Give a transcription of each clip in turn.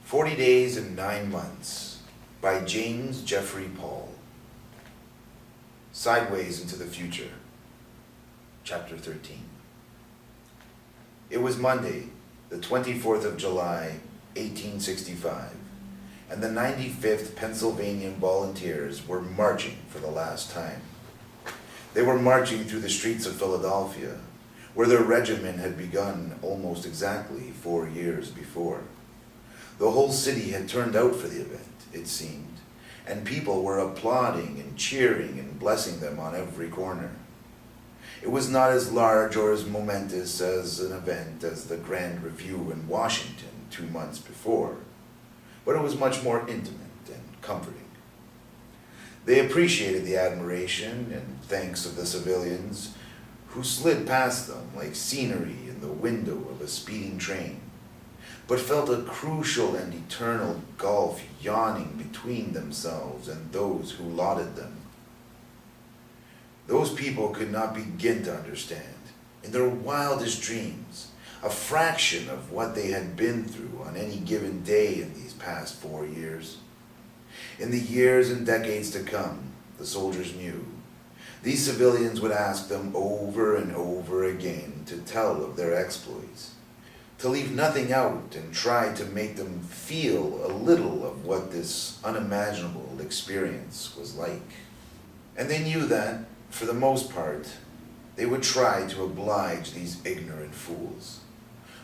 40 Days and 9 Months by James Jeffrey Paul. Sideways into the Future, Chapter 13. It was Monday, the 24th of July, 1865, and the 95th Pennsylvania Volunteers were marching for the last time. They were marching through the streets of Philadelphia, where their regiment had begun almost exactly 4 years before. The whole city had turned out for the event, it seemed, and people were applauding and cheering and blessing them on every corner. It was not as large or as momentous as an event as the Grand Review in Washington 2 months before, but it was much more intimate and comforting. They appreciated the admiration and thanks of the civilians who slid past them like scenery in the window of a speeding train, but felt a crucial and eternal gulf yawning between themselves and those who lauded them. Those people could not begin to understand, in their wildest dreams, a fraction of what they had been through on any given day in these past 4 years. In the years and decades to come, the soldiers knew, these civilians would ask them over and over again to tell of their exploits, to leave nothing out and try to make them feel a little of what this unimaginable experience was like. And they knew that, for the most part, they would try to oblige these ignorant fools.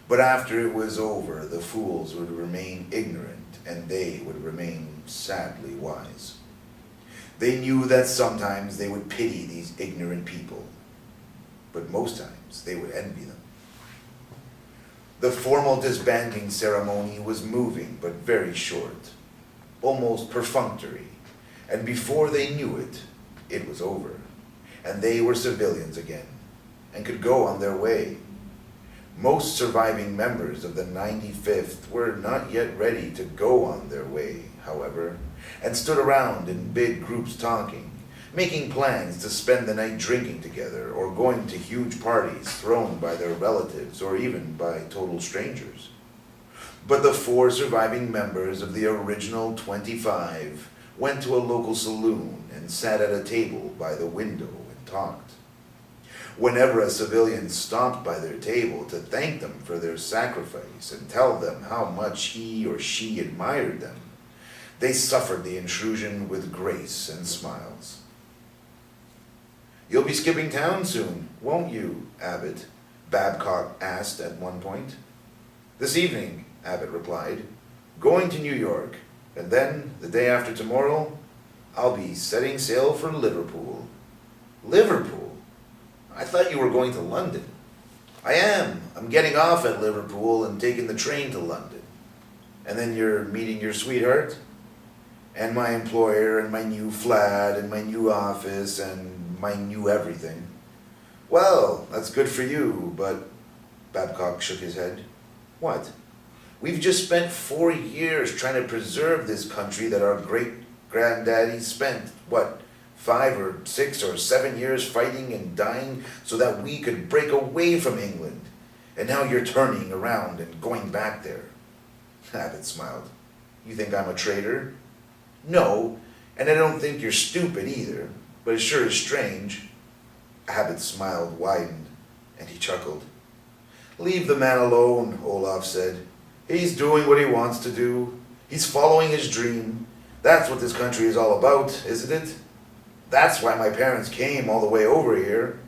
But after it was over, the fools would remain ignorant and they would remain sadly wise. They knew that sometimes they would pity these ignorant people, but most times they would envy them. The formal disbanding ceremony was moving but very short, almost perfunctory, and before they knew it, it was over, and they were civilians again, and could go on their way. Most surviving members of the 95th were not yet ready to go on their way, however, and stood around in big groups talking, making plans to spend the night drinking together or going to huge parties thrown by their relatives or even by total strangers. But the 4 surviving members of the original 25 went to a local saloon and sat at a table by the window and talked. Whenever a civilian stopped by their table to thank them for their sacrifice and tell them how much he or she admired them, they suffered the intrusion with grace and smiles. "You'll be skipping town soon, won't you, Abbott?" Babcock asked at one point. "This evening," Abbott replied, "going to New York, and then, the day after tomorrow, I'll be setting sail for Liverpool." "Liverpool? I thought you were going to London." "I am. I'm getting off at Liverpool and taking the train to London." "And then you're meeting your sweetheart?" "And my employer, and my new flat, and my new office, and my new everything." "Well, that's good for you, but..." Babcock shook his head. "What?" "We've just spent 4 years trying to preserve this country that our great-granddaddies spent, 5 or 6 or 7 years fighting and dying so that we could break away from England. And now you're turning around and going back there." Abbott smiled. "You think I'm a traitor?" "No, and I don't think you're stupid either, but it sure is strange." Abbott's smile widened, and he chuckled. "Leave the man alone," Olaf said. "He's doing what he wants to do. He's following his dream. That's what this country is all about, isn't it? That's why my parents came all the way over here."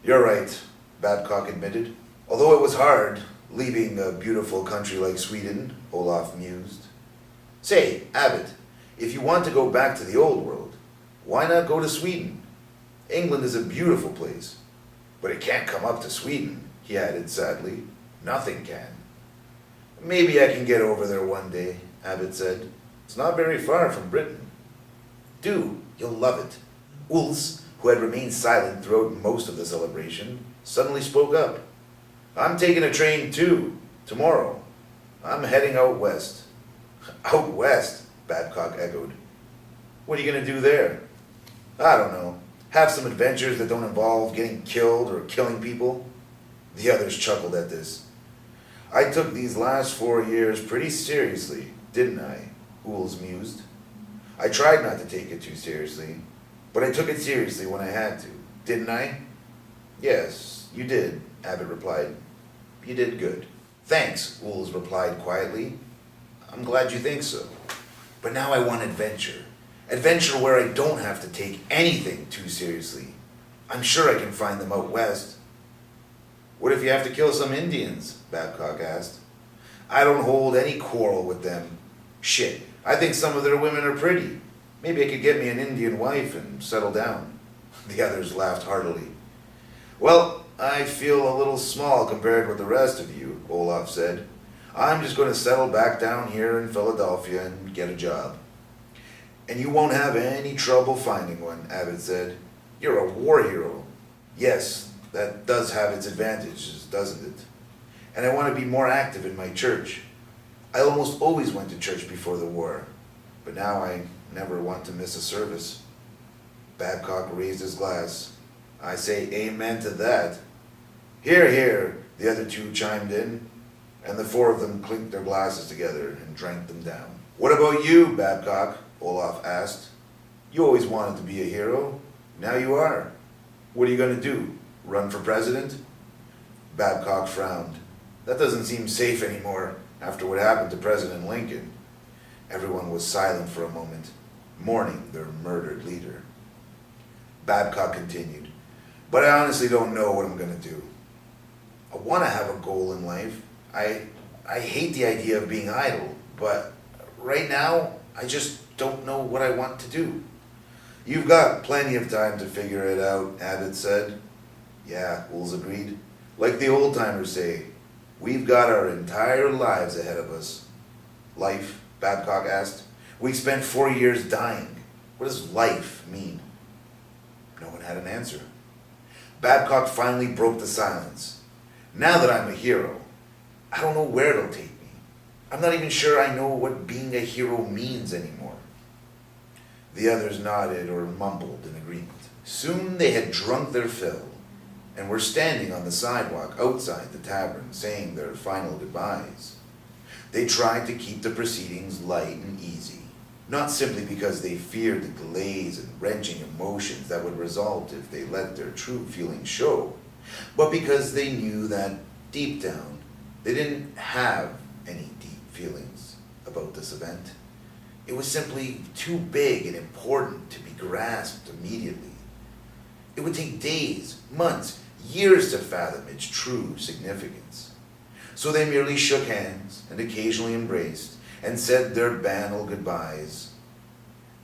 "You're right," Babcock admitted. "Although it was hard, leaving a beautiful country like Sweden," Olaf mused. "Say, Abbott, if you want to go back to the old world, why not go to Sweden? England is a beautiful place, but it can't come up to Sweden," he added sadly. "Nothing can." "Maybe I can get over there one day," Abbott said. "It's not very far from Britain." "Do. You'll love it." Ulz, who had remained silent throughout most of the celebration, suddenly spoke up. "I'm taking a train too, tomorrow. I'm heading out west." "Out west?" Babcock echoed. "What are you going to do there?" "I don't know. Have some adventures that don't involve getting killed or killing people." The others chuckled at this. I took these last 4 years pretty seriously, didn't I? Ools mused. I tried not to take it too seriously, but I took it seriously when I had to, didn't I? Yes, you did, Abbott replied. You did good. Thanks, Ools replied quietly. I'm glad you think so. But now I want adventure. Adventure where I don't have to take anything too seriously. I'm sure I can find them out west. What if you have to kill some Indians? Babcock asked. I don't hold any quarrel with them. Shit, I think some of their women are pretty. Maybe I could get me an Indian wife and settle down. The others laughed heartily. Well, I feel a little small compared with the rest of you, Olaf said. I'm just going to settle back down here in Philadelphia and get a job. And you won't have any trouble finding one, Abbott said. You're a war hero. Yes, that does have its advantages, doesn't it? And I want to be more active in my church. I almost always went to church before the war, but now I never want to miss a service. Babcock raised his glass. I say amen to that. Hear, hear, the other two chimed in, and the four of them clinked their glasses together and drank them down. What about you, Babcock? Olaf asked. You always wanted to be a hero. Now you are. What are you going to do? Run for president? Babcock frowned. That doesn't seem safe anymore after what happened to President Lincoln. Everyone was silent for a moment, mourning their murdered leader. Babcock continued. But I honestly don't know what I'm going to do. I want to have a goal in life. I hate the idea of being idle, but right now, I just don't know what I want to do. You've got plenty of time to figure it out, Abbott said. Yeah, Ools agreed. Like the old-timers say, we've got our entire lives ahead of us. Life? Babcock asked. We spent 4 years dying. What does life mean? No one had an answer. Babcock finally broke the silence. Now that I'm a hero, I don't know where it'll take me. I'm not even sure I know what being a hero means anymore. The others nodded or mumbled in agreement. Soon they had drunk their fill and were standing on the sidewalk outside the tavern saying their final goodbyes. They tried to keep the proceedings light and easy, not simply because they feared the delays and wrenching emotions that would result if they let their true feelings show, but because they knew that deep down they didn't have any deep feelings about this event. It was simply too big and important to be grasped immediately. It would take days, months, years to fathom its true significance. So they merely shook hands and occasionally embraced and said their banal goodbyes.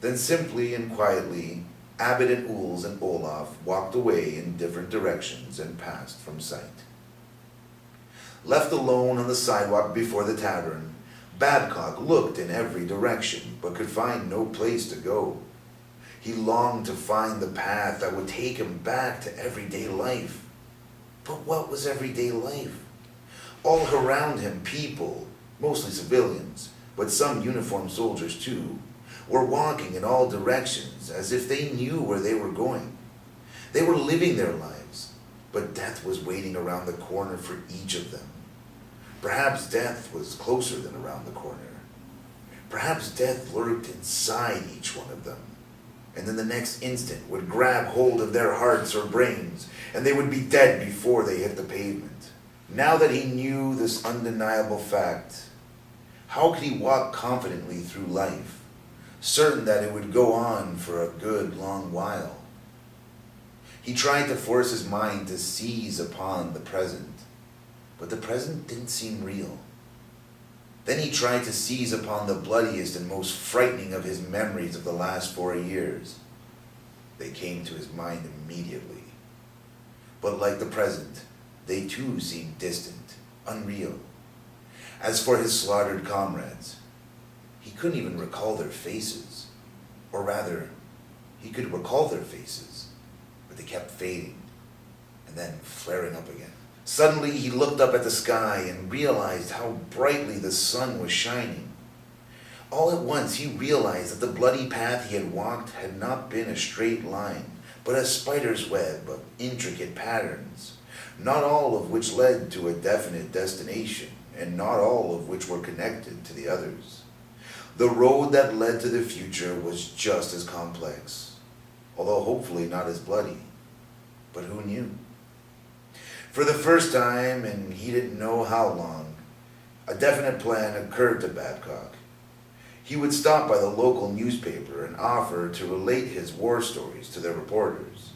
Then simply and quietly, Abbott and Ools and Olaf walked away in different directions and passed from sight. Left alone on the sidewalk before the tavern, Babcock looked in every direction but could find no place to go. He longed to find the path that would take him back to everyday life. But what was everyday life? All around him, people, mostly civilians, but some uniformed soldiers too, were walking in all directions as if they knew where they were going. They were living their lives, but death was waiting around the corner for each of them. Perhaps death was closer than around the corner. Perhaps death lurked inside each one of them, and in the next instant would grab hold of their hearts or brains, and they would be dead before they hit the pavement. Now that he knew this undeniable fact, how could he walk confidently through life, certain that it would go on for a good long while? He tried to force his mind to seize upon the present, but the present didn't seem real. Then he tried to seize upon the bloodiest and most frightening of his memories of the last 4 years. They came to his mind immediately. But like the present, they too seemed distant, unreal. As for his slaughtered comrades, he couldn't even recall their faces. Or rather, he could recall their faces, but they kept fading and then flaring up again. Suddenly he looked up at the sky and realized how brightly the sun was shining. All at once he realized that the bloody path he had walked had not been a straight line, but a spider's web of intricate patterns. not all of which led to a definite destination, and not all of which were connected to the others. The road that led to the future was just as complex, although hopefully not as bloody. But who knew? For the first time, and he didn't know how long, a definite plan occurred to Babcock. He would stop by the local newspaper and offer to relate his war stories to their reporters.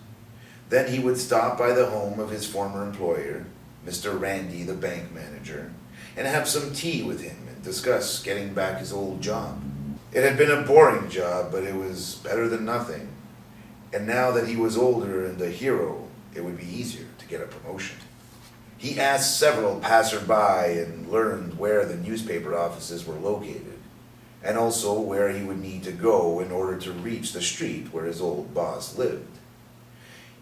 Then he would stop by the home of his former employer, Mr. Randy, the bank manager, and have some tea with him and discuss getting back his old job. It had been a boring job, but it was better than nothing. And now that he was older and a hero, it would be easier to get a promotion. He asked several passerby and learned where the newspaper offices were located, and also where he would need to go in order to reach the street where his old boss lived.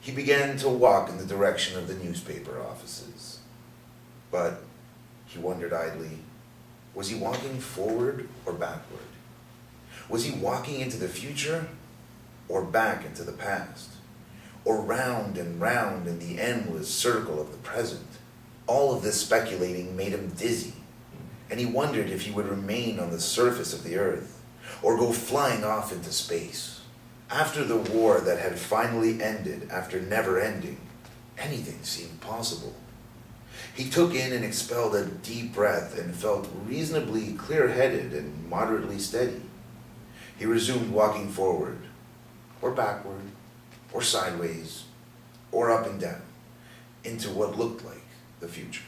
He began to walk in the direction of the newspaper offices. But he wondered idly, was he walking forward or backward? Was he walking into the future or back into the past? Or round and round in the endless circle of the present? All of this speculating made him dizzy, and he wondered if he would remain on the surface of the earth or go flying off into space. After the war that had finally ended after never ending, anything seemed possible. He took in and expelled a deep breath and felt reasonably clear-headed and moderately steady. He resumed walking forward, or backward, or sideways, or up and down, into what looked like the future.